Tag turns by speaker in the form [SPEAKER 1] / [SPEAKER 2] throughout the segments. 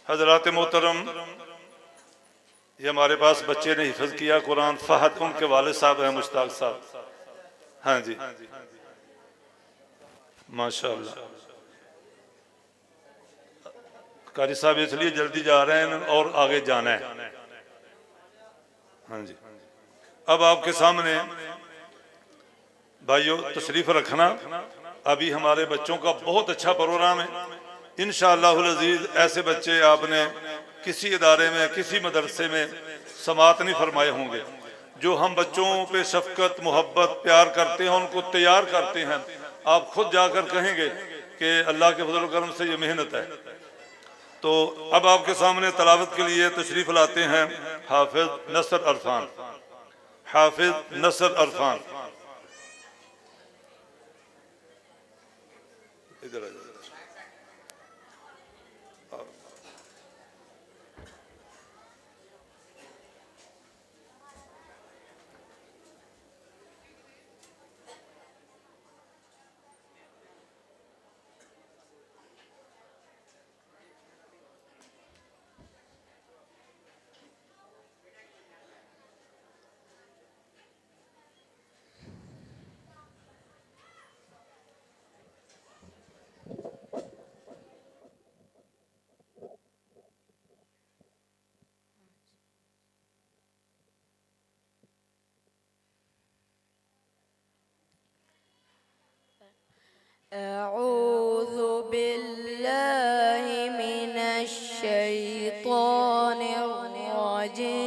[SPEAKER 1] حضرات محترم، یہ ہمارے پاس بچے نے حفظ کیا قرآن، فہد ان کے والد صاحب ہیں، مشتاق صاحب. ہاں جی ماشاءاللہ. قاری صاحب اس لیے جلدی جا رہے ہیں اور آگے جانا ہے. ہاں جی اب آپ کے سامنے بھائیو تشریف رکھنا. ابھی ہمارے بچوں کا بہت اچھا پروگرام ہے انشاءاللہ العزیز. ایسے بچے آپ نے کسی ادارے میں کسی مدرسے میں سماعت نہیں فرمائے ہوں گے. جو ہم بچوں پہ شفقت محبت پیار کرتے ہیں ان کو تیار کرتے ہیں. آپ خود جا کر کہیں گے کہ اللہ کے فضل و کرم سے یہ محنت ہے. تو اب آپ کے سامنے تلاوت کے لیے تشریف لاتے ہیں حافظ نصر عرفان. حافظ نصر عرفان ادھر آ جائیں.
[SPEAKER 2] أعوذ بالله من الشيطان الرجيم.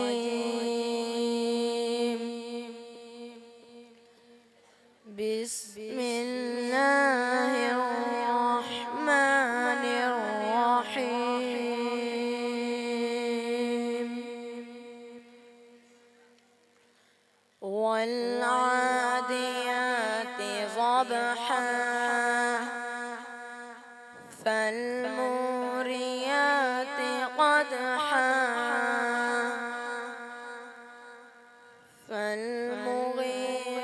[SPEAKER 2] بسم الله الرحمن الرحيم. والعاديات ضبحا فالموريات قدحا فالمغيرات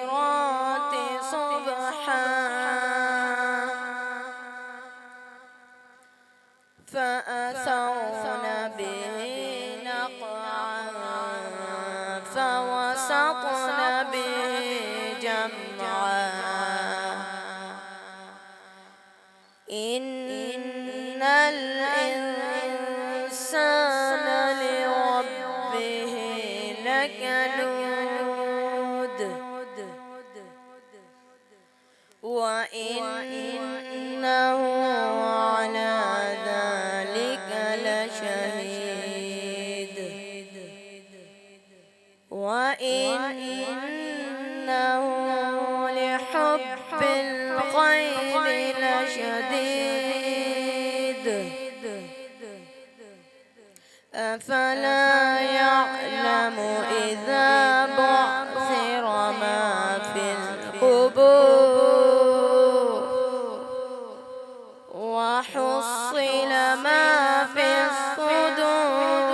[SPEAKER 2] صبحا فأثرن به نقعا فوسطن به جمعا. إن الإنسان لربه لكنود وإنه على ذلك لشهيد وإنه لحب الخير لشديد. أفلا يعلم إذا بعثر ما في القبور وحصل ما في الصدور.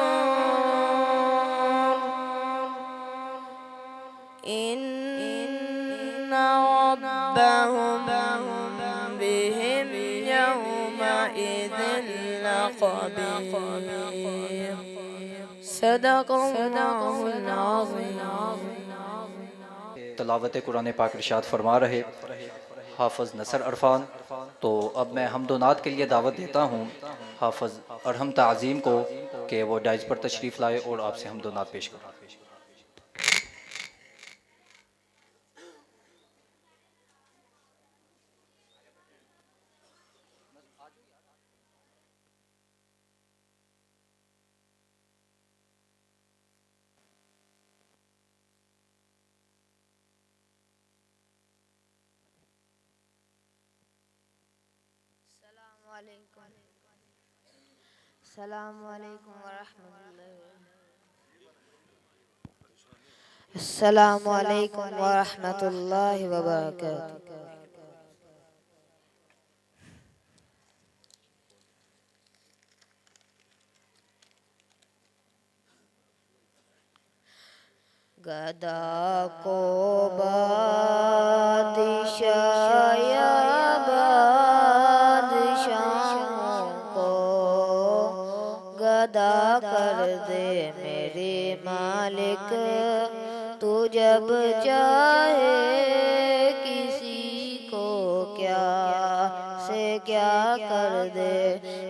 [SPEAKER 2] إن ربهم بهم يومئذ لخبير. صدق الله العظيم.
[SPEAKER 3] تلاوت قرآن پاک ارشاد فرما رہے حافظ نصر عرفان. تو اب میں حمد و نعت کے لیے دعوت دیتا ہوں حافظ ارحم تعظیم کو کہ وہ ڈائز پر تشریف لائے اور آپ سے حمد و نعت پیش کریں.
[SPEAKER 2] السلام علیکم ورحمۃ اللہ. السلام علیکم ورحمۃ اللہ وبرکاتہ. گدا کو بادشاہ یا بادشاہوں کو گدا کر دے میرے مالک، تو جب چاہے کسی کو کیا سے کیا کر دے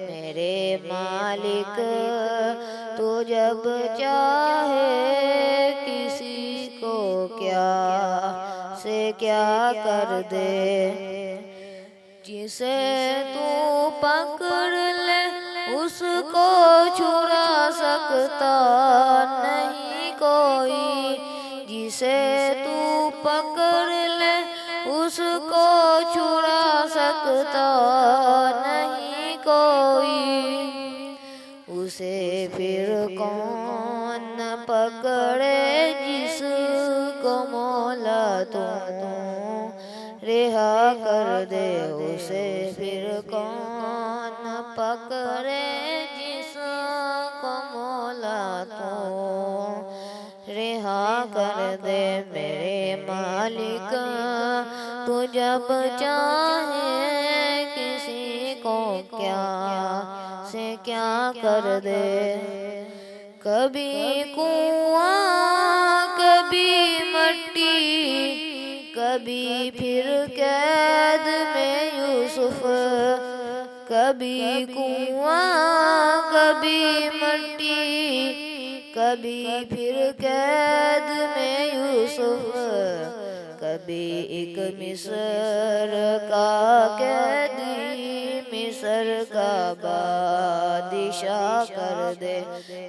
[SPEAKER 2] میرے مالک، تو جب چاہے کسی کو کیا سے کیا کر دے۔ جسے تو پکڑ لے اس کو چھڑا سکتا نہیں کوئی، جسے تو پکڑ لے اس کو چھڑا سکتا نہیں کوئی، اسے پھر کون پکڑے جس کو مولا تو رہا کر دے، اسے پھر کون پکڑے جس کو مولا تو رہا کر دے میرے مالک، تو جب چاہے کسی کو کیا سے کیا کر دے۔ کبھی کنواں کبھی مٹی، کبھی پھر قید میں یوسف، کبھی کنواں کبھی مٹی، کبھی پھر قید میں یوسف، کبھی ایک مصر کا قیدی مصر کا بادشاہ کر دے،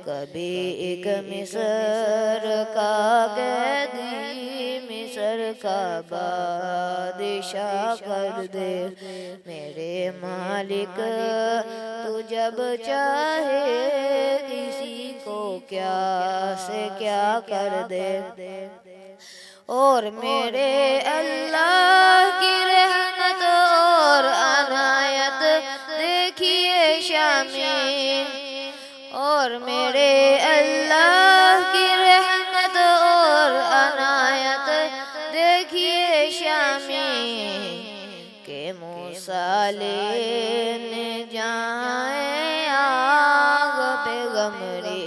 [SPEAKER 2] کبھی ایک مصر کا قیدی مصر کا بادشاہ کر دے میرے مالک، تو جب چاہے کسی کو کیا سے کیا کر دے۔ اور میرے اللہ کی رحمت اور عنایت دیکھیے شامی، اور میرے اللہ کی رحمت اور عنایت دیکھیے شامی، کہ موسیٰ لینے جائیں آگ پیغمبری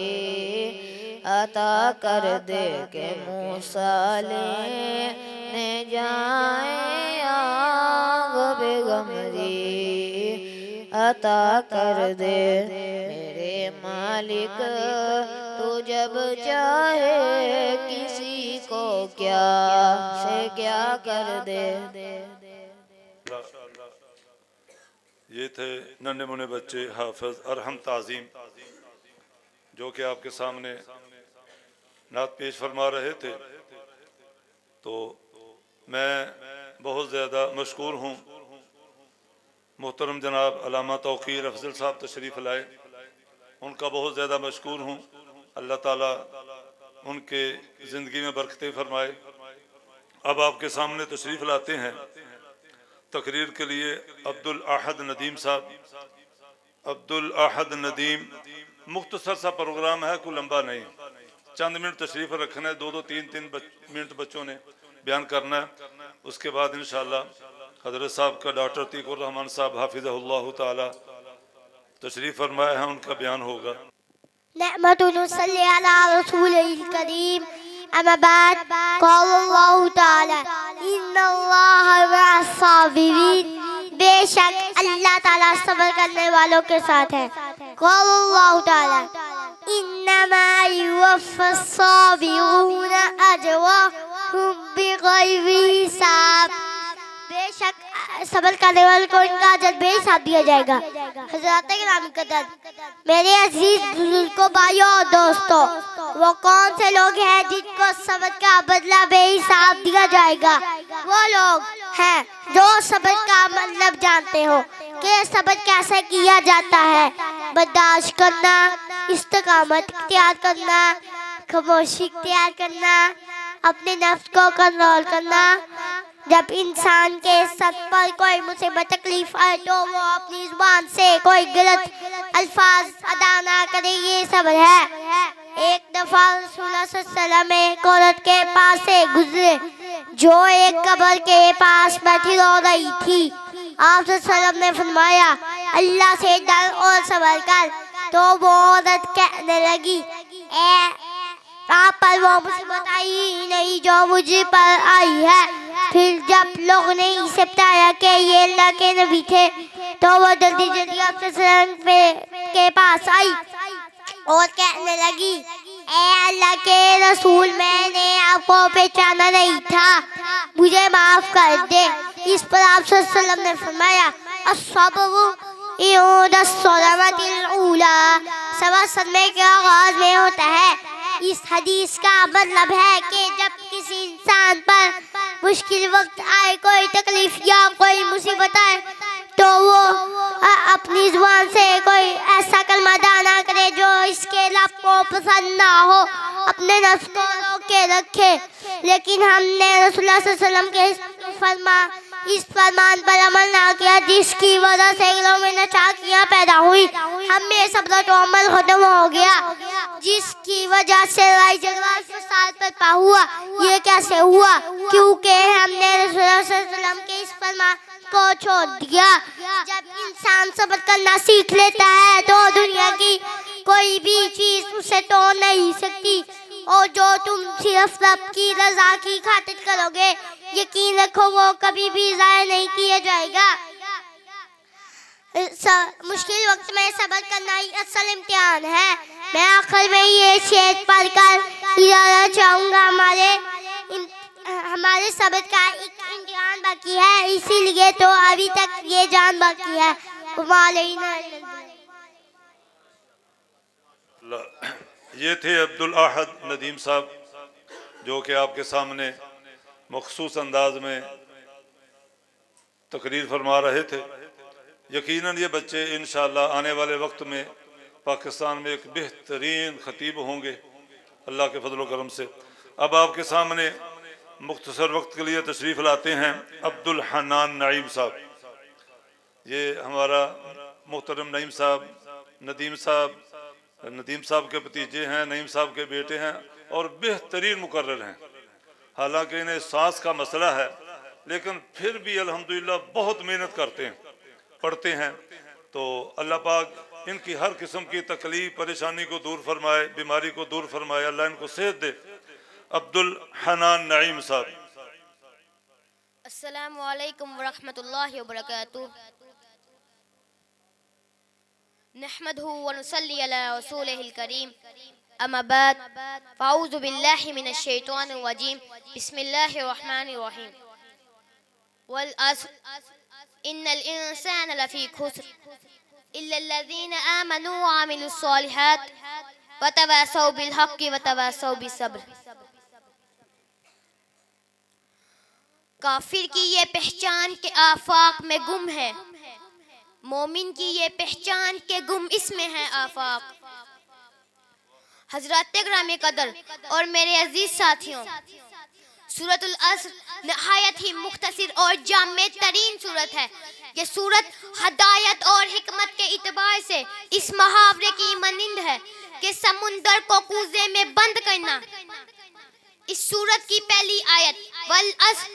[SPEAKER 2] عطا کر دے، کہ موسیٰ لینے جائیں آگ پیغمبری عطا کر دے میرے مالک، تو جب چاہے کسی کو کیا سے کیا کر دے۔
[SPEAKER 1] یہ تھے ننھے منے بچے حافظ ارحم تعظیم، جو کہ آپ کے سامنے نعت پیش فرما رہے تھے۔ تو میں بہت زیادہ مشکور ہوں، محترم جناب علامہ توقیر افضل صاحب تشریف لائے، ان کا بہت زیادہ مشکور ہوں۔ اللہ تعالیٰ ان کے زندگی میں برکتیں فرمائے۔ اب آپ کے سامنے تشریف لاتے ہیں تقریر کے لیے عبدالاحد ندیم صاحب۔ عبدالاحد ندیم، مختصر سا پروگرام ہے، کوئی لمبا نہیں، چند منٹ تشریف رکھنا ہے، دو تین منٹ بچوں نے بیان کرنا ہے۔ اس کے بعد انشاءاللہ حضرت صاحب کا ڈاکٹر عتیق الرحمن صاحب حافظہ اللہ تعالی تشریف فرمایا ہے، ان کا بیان ہوگا۔
[SPEAKER 4] نعمت نصلی علی رسول الکریم، اما بعد، قال اللہ تعالی ان اللہ مع الصابرین، بے شک اللہ تعالیٰ صبر کرنے والوں کے ساتھ ہے۔ قال اللہ تعالی انما یوفی الصابرون اجرهم بغیر حساب، بے شک صبر کرنے والوں کو ان کا اجر بے حساب دیا جائے گا۔ حضرات کرام قدر، میرے عزیز بزرگوں، بھائیوں اور دوستوں، وہ کون سے لوگ ہیں جن کو صبر کا بدلہ بے حساب دیا جائے گا؟ وہ لوگ ہیں جو صبر کا مطلب جانتے ہو کہ صبر کیسے کیا جاتا ہے، برداشت کرنا، استقامت اختیار کرنا، خاموشی اختیار کرنا، اپنے نفس کو کنٹرول کرنا۔ جب انسان کے سر پر کوئی مصیبت تکلیف آئے تو وہ اپنی زبان سے کوئی غلط الفاظ ادا نہ کرے، یہ صبر ہے۔ ایک دفعہ رسول اللہ صلی اللہ علیہ وسلم ایک عورت کے پاس سے گزرے جو ایک قبر کے پاس بیٹھی رو رہی تھی۔ آپ صلی اللہ علیہ وسلم نے فرمایا، اللہ سے ڈر اور صبر کر، تو وہ عورت کہنے لگی اے آپ پر وہ مصیبت آئی ہی نہیں جو مجھے پر آئی ہے. پھر جب لوگوں نے اسے بتایا کہ یہ اللہ کے نبی تھے تو وہ جلدی جلدی آپ کے پاس آئی اور کہنے لگی اے اللہ کے رسول میں نے آپ کو پہچانا نہیں تھا, مجھے معاف کر دے. اس پر آپ صلی اللہ علیہ وسلم نے فرمایا الصبر عند الصدمۃ الاولی, صبر صدمے کے آغاز میں ہوتا ہے. اس حدیث کا مطلب ہے کہ جب کسی انسان پر مشکل وقت آئے, کوئی تکلیف یا کوئی مصیبت آئے تو وہ اپنی زبان سے کوئی ایسا کلمہ ادا نہ کرے جو اس کے لب کو پسند نہ ہو, اپنے نفس کو روک کے رکھے. لیکن ہم نے رسول اللہ صلی اللہ علیہ وسلم کے اس فرمان پر عمل نہ کیا جس کی وجہ سے دلوں میں ناچاکیاں پیدا ہوئی. ہم میں صبر و عمل ختم ہو گیا جس کی وجہ سے لڑائی جھگڑا فساد برپا ہوا. یہ کیسے ہوا؟ کیونکہ ہم نے رسول اللہ صلی اللہ علیہ وسلم کے اس فرمان کو چھوڑ دیا. جب انسان صبر کرنا سیکھ لیتا ہے تو دنیا کی کوئی بھی چیز اسے توڑ نہیں سکتی, اور جو تم صرف رب کی رضا کی خاطر کرو گے یقین رکھو وہ کبھی بھی ضائع نہیں کیا جائے گا. مشکل وقت میں صبر کرنا ہی اصل امتحان ہے. میں آخر میں یہ شعر پڑھ کر ادارہ چاہوں گا. ہمارے صبر کا ایک امتحان باقی ہے, اسی لیے تو ابھی تک یہ جان باقی ہے.
[SPEAKER 1] یہ تھے عبدالاحد ندیم صاحب جو کہ آپ کے سامنے مخصوص انداز میں تقریر فرما رہے تھے. یقیناً یہ بچے انشاءاللہ آنے والے وقت میں پاکستان میں ایک بہترین خطیب ہوں گے اللہ کے فضل و کرم سے. اب آپ کے سامنے مختصر وقت کے لیے تشریف لاتے ہیں عبدالحنان نعیم صاحب. یہ ہمارا محترم نعیم صاحب ندیم صاحب کے بھتیجے ہیں, نعیم صاحب کے بیٹے ہیں اور بہترین مقرر ہیں. حالانکہ انہیں سانس کا مسئلہ ہے لیکن پھر بھی الحمدللہ بہت محنت کرتے ہیں, پڑھتے ہیں. تو اللہ پاک ان کی ہر قسم کی تکلیف پریشانی کو دور فرمائے, بیماری کو دور فرمائے, اللہ ان کو صحت دے. عبدالحنان نعیم صاحب.
[SPEAKER 5] السلام علیکم ورحمۃ اللہ وبرکاتہ. نحمده ونصلي على رسوله الكريم. اما بعد فاعوذ بالله من الشيطان الرجيم. بسم الله الرحمن الرحيم. والعصر ان الانسان لفي خسر الا الذين امنوا وعملوا الصالحات وتواصوا بالحق وتواصوا بالصبر. کافر کی یہ پہچان کہ آفاق میں گم ہے, مومن کی یہ پہچان کہ گم اس میں ہے آفاق. حضرات گرامی قدر اور میرے عزیز ساتھیوں, سورۃ العصر نہایت ہی مختصر اور جامع ترین سورت ہے. یہ سورت ہدایت اور حکمت کے اعتبار سے اس محاورے کی مانند ہے کہ سمندر کو کوزے میں بند کرنا. اس سورت کی پہلی آیت والعصر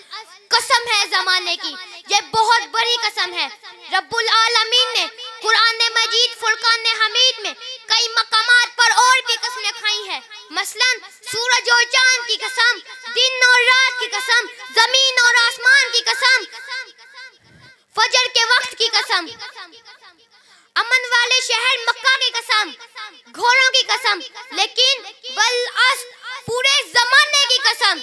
[SPEAKER 5] قسم ہے زمانے کی, یہ بہت بڑی قسم ہے. رب العالمین نے قرآن مجید فرقان حمید میں کئی مقامات پر اور بھی قسمیں کھائی ہیں. مثلا سورج اور چاند کی قسم, دن اور رات کی قسم, زمین اور آسمان کی قسم, فجر کے وقت کی قسم, امن والے شہر مکہ کی قسم, گھوڑوں کی قسم. لیکن والعصر پورے زمانے کی قسم,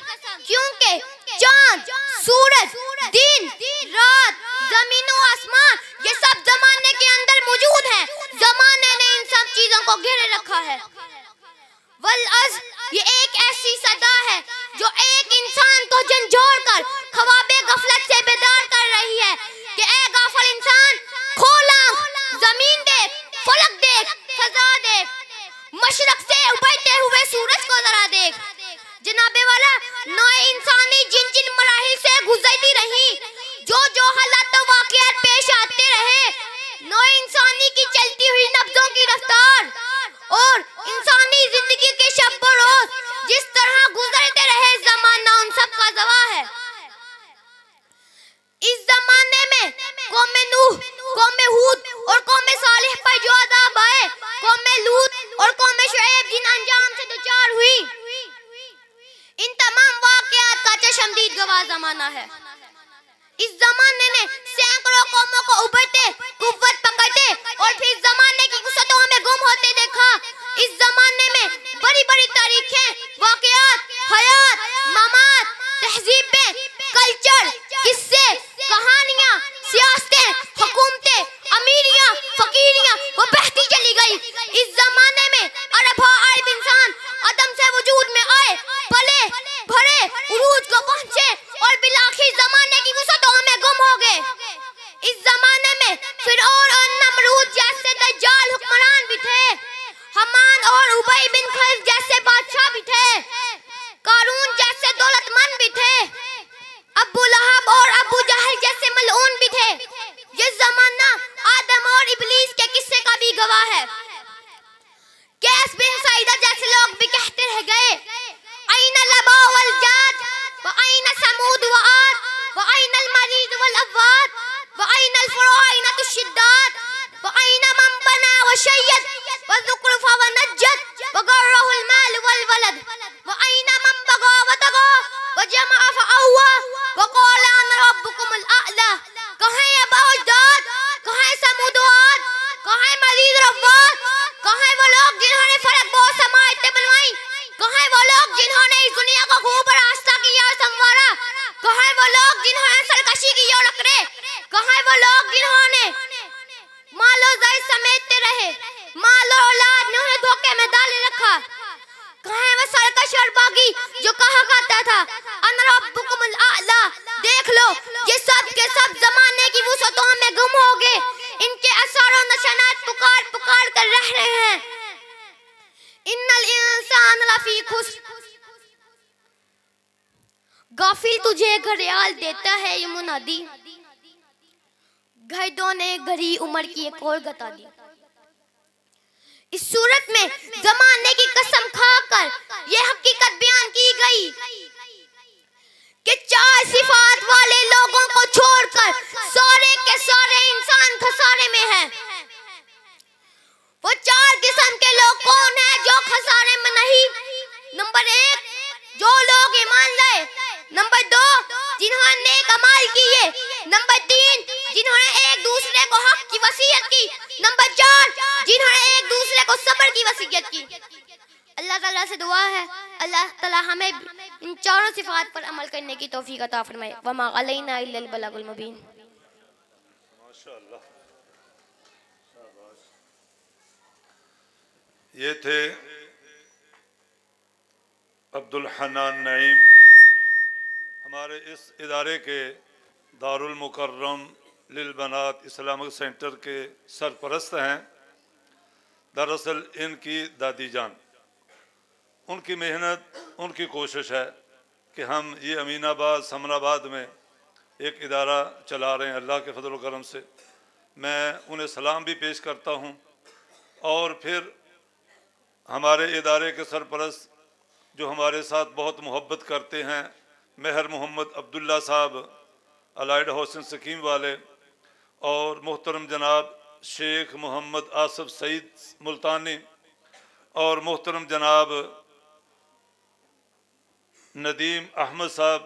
[SPEAKER 5] کیونکہ چاند, سورج, دن, رات, زمین و آسمان یہ سب زمانے کے اندر موجود ہیں. زمانے نے ان سب چیزوں کو گھیرے رکھا ہے. والعصر یہ ایک ایسی صدا ہے جو ایک انسان کو جھنجھوڑ کر خواب غفلت سے بیدار کر رہی ہے کہ اے غافل انسان, کھول آنکھ, زمین دیکھ, فلک دیکھ, فضا دیکھ, مشرق سے ابھرتے ہوئے سورج کو ذرا دیکھ. جناب والا, نوع انسانی جن جن مراحل سے گزرتی رہی, جو حالات و واقعات پیش آتے رہے, نوع انسانی کی چلتی ہوئی نبضوں کی رفتار اور انسانی زندگی کے شب و روز جس طرح گزرتے رہے زمانہ ان سب کا گواہ ہے. اس زمانے میں قوم نوح, قوم ہود اور قوم صالح پر جو عذاب آئے, قوم زمانہ ہے. اس زمانے نے سینکڑوں قوموں کو ابھرتے قوت پکڑتے اور پھر زمانے کی وسعتوں میں گم ہوتے دیکھا. اس زمانے میں بڑی بڑی تاریخیں، واقعات، حیات، ممات، تہذیبیں، کلچر، قصے، کہانیاں، سیاستیں، حکومتیں، امیریاں، فقیریاں وہ بہتی چلی گئی. اس زمانے میں عرب انسان عدم سے وجود میں آئے، پلے بھرے، عروج کو پہنچے اور بالآخر زمانے کی وسعتوں میں گم ہو گئے. اس زمانے میں فرعون اور نمرود جیسے دجال حکمران بھی تھے، حمان اور ابی بن خلف جیسے بادشاہ بھی تھے، قارون جیسے دولت مند بھی تھے، ابو لہب اور ابو جہل جیسے ملعون بھی تھے. یہ زمانہ آدم اور ابلیس کے قصے کا بھی گواہ ہے. کیس بن سعیدہ جیسے لوگ بھی کہتے رہ گئے، این الابا والجاد وین ثمود وعاد وین المریض والابواد وین الفراعنة الشداد وین من بنا وشید والزخرف ونجد وغره المال والولد وین من بغى وطغى وجمع فأوى وقال انا ربكم الاعلى. کہاں ابا اجداد، کہاں ثمود و عاد، کہاں مریض رفات، کہاں وہ لوگ جنہوں نے فرق بہت سماعتیں بنوائی، کہاں وہ لوگ جنہوں نے اس دنیا کو خوب راستہ کیا اور سنوارا، کہاں وہ لوگ جنہوں نے سرکشی کی اور رکھے، کہاں وہ لوگ جنہوں نے مال و زر سمیٹتے رہے، مال و اولاد نے انہیں دھوکے میں ڈالے رکھا. کہاں وہ سرکش اور باغی جو کہا کرتا تھا انا ربکم الاعلی. دیکھ لو یہ سب کے سب زمانے کی وسعتوں میں گم ہو گئے. ان کے اثار و نشانات پکار پکار کر رہ رہے ہیں. ان الانسان لفی خسر. غافل تجھے گھڑیال دیتا ہے یہ منادی، گھڑوں نے گھڑی عمر کی ایک اور گتا دی. اس صورت میں زمانے کی قسم کھا کر یہ حقیقت بیان کی گئی کہ 4 صفات والے لوگوں کو چھوڑ کر سارے کے سارے انسان خسارے میں ہیں. وہ 4 قسم کے لوگ کون ہیں جو خسارے میں نہیں؟ نمبر 1 جو لوگ ایمان لائے، نمبر 2 جنہوں نے نیک اعمال کیے، نمبر 3 جنہوں نے ایک دوسرے کو حق کی وصیت کی، نمبر 4 جنہوں نے ایک دوسرے کو صبر کی وصیت کی. اللہ تعالیٰ سے دعا ہے اللہ تعالیٰ ہمیں ان 4 صفات پر عمل کرنے کی توفیق عطا فرمائے. وما علینا الا البلاغ المبین.
[SPEAKER 1] ماشاءاللہ. یہ تھے عبدالحنان نعیم، ہمارے اس ادارے کے دارالمکرم للبنات اسلامک سینٹر کے سرپرست ہیں. دراصل ان کی دادی جان، ان کی محنت، ان کی کوشش ہے کہ ہم یہ امین آباد سمن آباد میں ایک ادارہ چلا رہے ہیں. اللہ کے فضل و کرم سے میں انہیں سلام بھی پیش کرتا ہوں. اور پھر ہمارے ادارے کے سرپرست جو ہمارے ساتھ بہت محبت کرتے ہیں، مہر محمد عبداللہ صاحب الائیڈ ہاؤسنگ سکیم والے، اور محترم جناب شیخ محمد آصف سعید ملتانی، اور محترم جناب ندیم احمد صاحب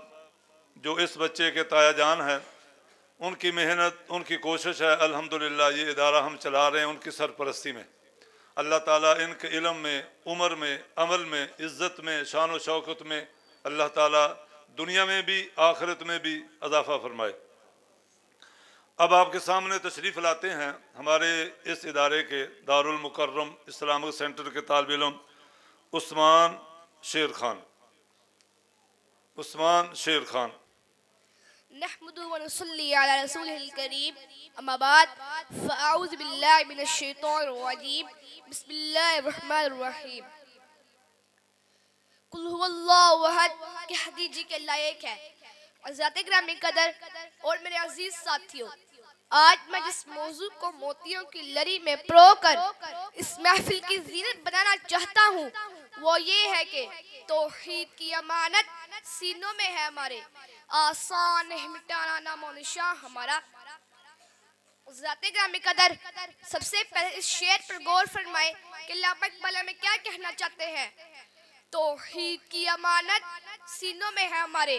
[SPEAKER 1] جو اس بچے کے تایا جان ہیں. ان کی محنت، ان کی کوشش ہے. الحمدللہ یہ ادارہ ہم چلا رہے ہیں ان کی سرپرستی میں. اللہ تعالیٰ ان کے علم میں، عمر میں، عمل میں، عزت میں، شان و شوکت میں اللہ تعالیٰ دنیا میں بھی آخرت میں بھی اضافہ فرمائے. اب آپ کے سامنے تشریف لاتے ہیں ہمارے اس ادارے کے دارالمکرم اسلامک سینٹر کے طالب علم عثمان شیر خان. عثمان شیر خان.
[SPEAKER 6] نحمده ونصلي على رسوله الكريم اما بعد فاعوذ بالله من الشيطان الرجيم بسم الله الرحمن الرحيم. قل هو الله احد کہ حدیث جی کے لائق ہے. حضرات گرامی قدر اور میرے عزیز ساتھیوں، آج میں جس موضوع کو موتیوں کی لری میں پرو کر اس محفل کی زینت بنانا چاہتا ہوں وہ یہ ہے کہ توحید کی امانت سینوں میں ہے ہمارے، آسان ہے مٹانا نام و نشان ہمارا. ذات گرامی قدر سب سے پہلے اس شعر پر غور فرمائے کہ علامہ اقبال میں کیا کہنا چاہتے ہیں. توحید کی امانت سینوں میں ہے ہمارے،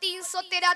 [SPEAKER 6] 313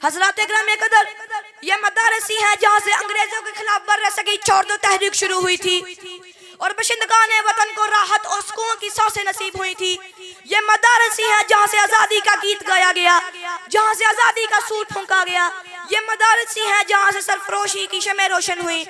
[SPEAKER 7] حضرات گرامی قدر، یہ مدارسی ہیں جہاں سے انگریزوں کے خلاف برصغیر چھوڑ دو تحریک شروع ہوئی تھی اور باشندگان وطن کو راحت اور سکون کی سانسیں نصیب ہوئی تھی۔ یہ مدارسی ہیں جہاں سے آزادی کا گیت گایا گیا، جہاں سے آزادی کا سور پھونکا گیا۔ یہ مدارسی ہیں جہاں سے سرفروشی کی شمع روشن ہوئی۔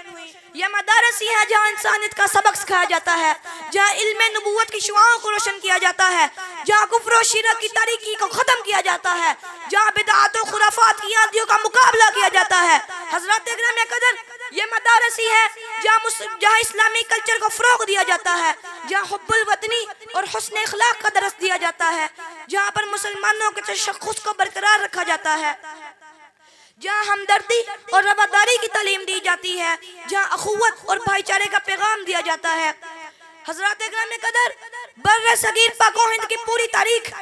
[SPEAKER 7] یہ مدارسی ہیں جہاں انسانیت کا سبق سکھایا جاتا ہے، جہاں علم نبوت کی شعاعوں کو روشن کیا جاتا ہے، جہاں کفر و شرک کی تاریکی کو ختم کیا جاتا ہے، جہاں بدعات و خرافات کی آندھیوں کا مقابلہ کیا جاتا ہے۔ حضرات گرامی قدر، یہ مدارسی ہے جہاں اسلامی کلچر کو فروغ دیا جاتا ہے، جہاں حب الوطنی اور حسن اخلاق کا درس دیا جاتا ہے، جہاں پر مسلمانوں کے تشخص کو برقرار رکھا جاتا ہے، جہاں ہمدردی اور رواداری کی تعلیم دی جاتی ہے، جہاں اخوت اور بھائی چارے کا پیغام دیا جاتا ہے۔ حضرات گرامی قدر، بر صغیر پاک و ہند کی پوری تاریخ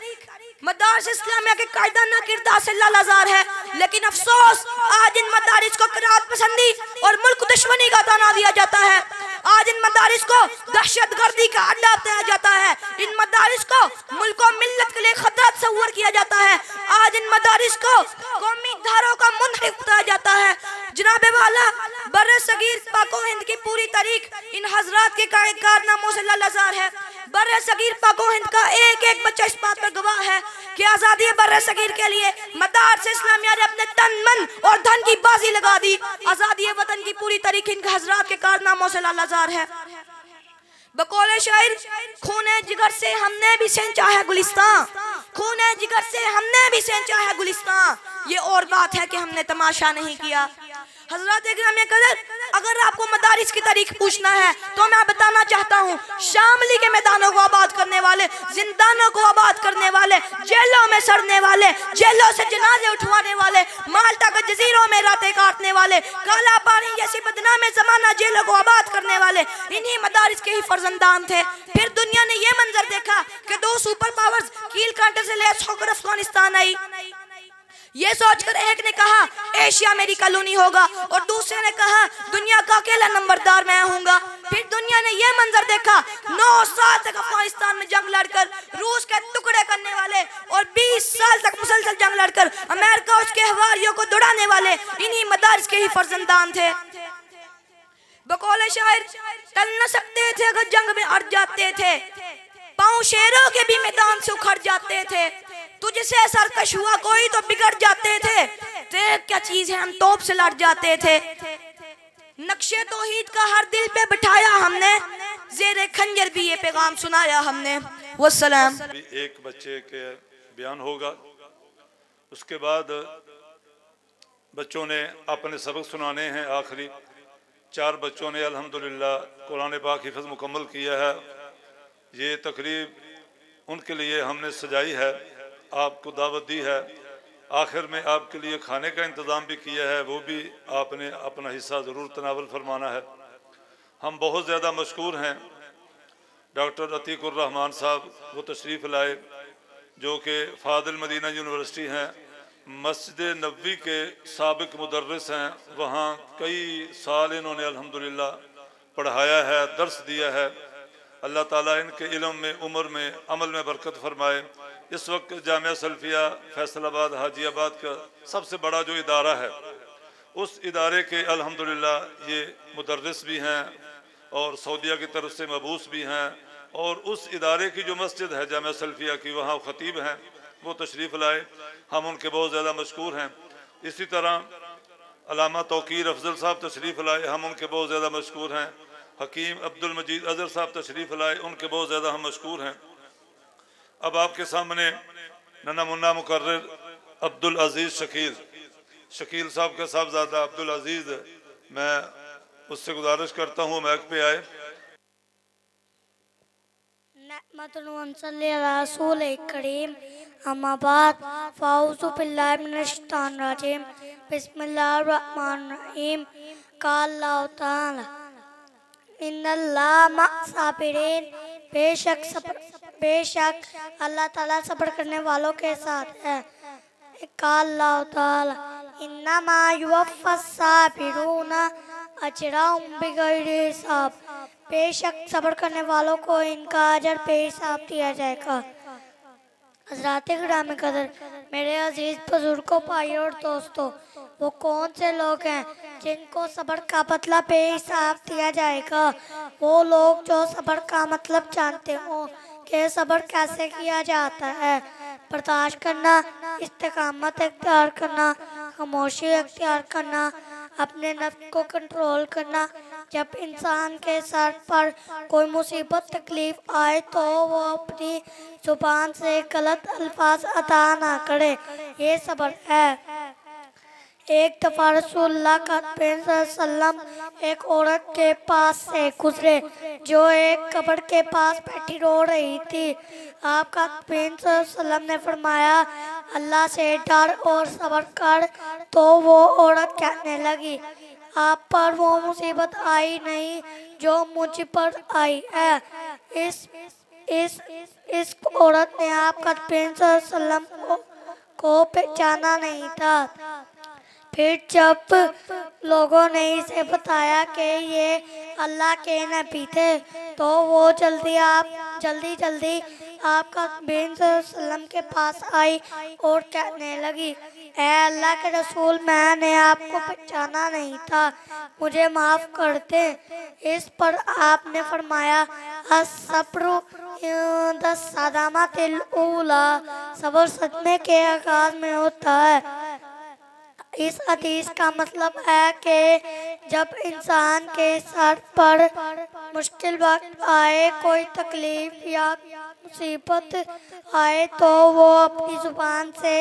[SPEAKER 7] مدارس اسلامیہ کے قائدانہ کردار سے لالازار ہے، لیکن افسوس آج ان مدارس کو قرآت پسندی اور ملک دشمنی کا تانا دیا جاتا ہے۔ آج ان مدارس کو دہشت گردی کا اڈا بتایا جاتا ہے، ان مدارس کو ملک و ملت کے لیے خطرہ تصور کیا جاتا ہے، آج ان مدارس کو قومی دھاروں کا منحرف بتایا جاتا ہے۔ جناب والا، بر صغیر پاک و ہند کی پوری تاریخ ان حضرات کے کارناموں سے لالازار ہے۔ بر صغیر پاک و ہند کا ایک ایک بچہ اس بات پر گواہ ہے کہ آزادی بر صغیر کے لیے مدارس اسلامیہ نے اپنے تن من اور دھن کی بازی لگا دی۔ آزادی وطن کی پوری تاریخ ان حضرات کے کارناموں سے لالازار ہے۔ بقول شاعر، خون جگر سے ہم نے بھی سینچا ہے گلستان، خون جگر سے ہم نے بھی سینچا ہے گلستان، یہ اور بات ہے کہ ہم نے تماشا نہیں کیا۔ حضرات گرامی قدر، اگر آپ کو مدارس کی تاریخ پوچھنا ہے تو میں بتانا چاہتا ہوں، شاملی کے میدانوں کو آباد کرنے والے، زندانوں کو آباد کرنے والے، جیلوں میں سڑنے والے، جیلوں سے جنازے اٹھوانے والے، مالٹا کے جزیروں میں راتیں کاٹنے والے، کالا پانی جیسی بدنام زمانہ جیلوں کو آباد کرنے والے انہی مدارس کے ہی فرزندان تھے۔ پھر دنیا نے یہ منظر دیکھا کہ دو سپر پاورز کیل کانٹے سے لیس ہو کر افغانستان آئی، یہ سوچ کر ایک نے کہا ایشیا میری کالونی ہوگا اور دوسرے نے کہا دنیا کا اکیلا نمبردار میں ہوں گا۔ پھر دنیا نے یہ منظر دیکھا، 9 سال تک افغانستان میں جنگ لڑ کر روس کے ٹکڑے کرنے والے اور 20 سال تک مسلسل جنگ لڑ کر امریکہ اس کے حواریوں کو دوڑانے والے انہی مدارس کے ہی فرزندان تھے۔ بقول شاعر، ٹل نہ سکتے تھے اگر جنگ میں اڑ جاتے تھے، پاؤں شیروں کے بھی میدان سے اکھڑ جاتے تھے، تجھ سے سرکش ہوا کوئی تو بگڑ جاتے تھے، تیرے کیا چیز ہے ہم توپ سے لڑ جاتے تھے، نقش توحید کا ہر دل پہ بٹھایا ہم نے، زیر خنجر بھی یہ پیغام سنایا ہم نے۔ والسلام۔
[SPEAKER 1] ایک بچے کے بیان ہوگا، اس کے بعد بچوں نے اپنے سبق سنانے ہیں۔ آخری 4 بچوں نے الحمدللہ قرآن پاک حفظ مکمل کیا ہے۔ یہ تقریب ان کے لیے ہم نے سجائی ہے، آپ کو دعوت دی ہے، آخر میں آپ کے لیے کھانے کا انتظام بھی کیا ہے، وہ بھی آپ نے اپنا حصہ ضرور تناول فرمانا ہے۔ ہم بہت زیادہ مشکور ہیں، ڈاکٹر عتیق الرحمان صاحب وہ تشریف لائے جو کہ فاضل مدینہ یونیورسٹی ہیں، مسجد نبوی کے سابق مدرس ہیں، وہاں کئی سال انہوں نے الحمدللہ پڑھایا ہے، درس دیا ہے۔ اللہ تعالیٰ ان کے علم میں، عمر میں، عمل میں برکت فرمائے۔ اس وقت جامعہ سلفیہ فیصل آباد حاجی آباد کا سب سے بڑا جو ادارہ ہے، اس ادارے کے الحمدللہ یہ مدرس بھی ہیں اور سعودیہ کی طرف سے مبعوث بھی ہیں، اور اس ادارے کی جو مسجد ہے جامعہ سلفیہ کی، وہاں خطیب ہیں، وہ تشریف لائے، ہم ان کے بہت زیادہ مشکور ہیں۔ اسی طرح علامہ توقیر افضل صاحب تشریف لائے، ہم ان کے بہت زیادہ مشکور ہیں۔ حکیم عبد المجید اظہر صاحب تشریف لائے، ان کے بہت زیادہ ہم مشکور ہیں۔ اب آپ کے سامنے ننا منا مقرر عبدالعزیز شکیل صاحب کے صاحبزادہ عبدالعزیز، میں اس سے گزارش کرتا ہوں مائک پہ آئے۔
[SPEAKER 4] نعمت ونصلی علی رسول کریم، اما بعد فاعوذ باللہ من الشیطان الرجیم، بسم اللہ الرحمن الرحیم۔ قال اللہ تعالی ان اللہ مع الصابرین، بے شک اللہ تعالیٰ صبر کرنے والوں کے ساتھ ہے۔ قال اللہ تعالی انما یوفی الصابرون اجرهم بغیر حساب، بے شک صبر کرنے والوں کو ان کا اجر بے حساب دیا جائے گا۔ حضرات گرامی قدر، میرے عزیز بزرگوں، بھائیوں اور دوستوں، وہ کون سے لوگ ہیں جن کو صبر کا بدلہ بے حساب دیا جائے گا؟ وہ لوگ جو صبر کا مطلب جانتے ہوں کہ صبر کیسے کیا جاتا ہے، برداشت کرنا، استقامت اختیار کرنا، خاموشی اختیار کرنا، اپنے نفس کو کنٹرول کرنا۔ جب انسان کے سر پر کوئی مصیبت تکلیف آئے تو وہ اپنی زبان سے غلط الفاظ ادا نہ کرے، یہ صبر ہے۔ ایک دفعہ رسول اللہ کا صلی اللہ علیہ وسلم ایک عورت کے پاس سے گزرے جو ایک قبر کے پاس بیٹھی رو رہی تھی۔ آپ کا صلی اللہ علیہ وسلم نے فرمایا، اللہ سے ڈر اور صبر کر۔ تو وہ عورت کہنے لگی، آپ پر وہ مصیبت آئی نہیں جو مجھ پر آئی ہے۔ اس عورت نے آپ کا صلی اللہ علیہ وسلم کو پہچانا نہیں تھا۔ پھر جب لوگوں نے اسے بتایا کہ یہ اللہ کے نبی تھے تو وہ جلدی آپ کا صلی اللہ علیہ وسلم کے پاس آئی اور کہنے لگی، اے اللہ کے رسول، میں نے آپ کو پہچانا نہیں تھا، مجھے معاف کر دیں۔ اس پر آپ نے فرمایا، الصبر عند الصدمۃ الاولی، صبر صدمے کے آغاز میں ہوتا ہے۔ اس حدیث کا مطلب ہے کہ جب انسان کے سر پر مشکل وقت آئے، کوئی تکلیف یا مصیبت آئے تو وہ اپنی زبان سے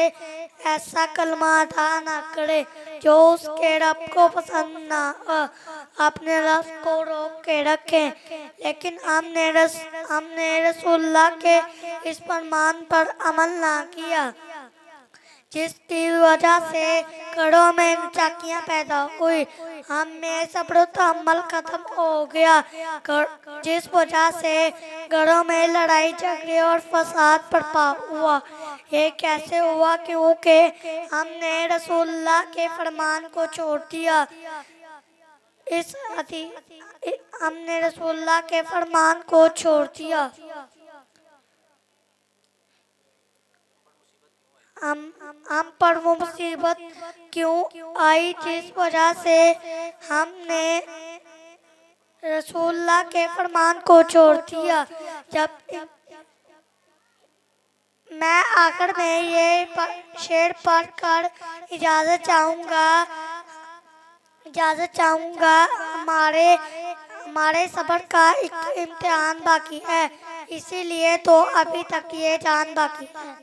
[SPEAKER 4] ایسا کلمہ ادا نہ کرے جو اس کے رب کو پسند نہ ہو، اپنے لفظ کو روک کے رکھیں۔ لیکن ہم نے رسول اللہ کے اس فرمان پر عمل نہ کیا، جس کی وجہ سے گھروں میں چاکیاں پیدا ہوئی، ہم میں صبر و تحمل ختم ہو گیا، جس وجہ سے گھروں میں لڑائی جھگڑے اور فساد برپا ہوا۔ یہ کیسے ہوا؟ کیونکہ ہم نے رسول اللہ کے فرمان کو چھوڑ دیا۔ ہم نے رسول اللہ کے فرمان کو چھوڑ دیا۔ ہم پر وہ مصیبت کیوں آئی جس وجہ سے ہم نے رسول اللہ کے فرمان کو چھوڑ دیا۔ میں آخر میں یہ شعر پڑھ کر اجازت چاہوں گا۔ ہمارے صبر کا ایک امتحان باقی ہے، اسی لیے تو ابھی تک یہ جان باقی ہے۔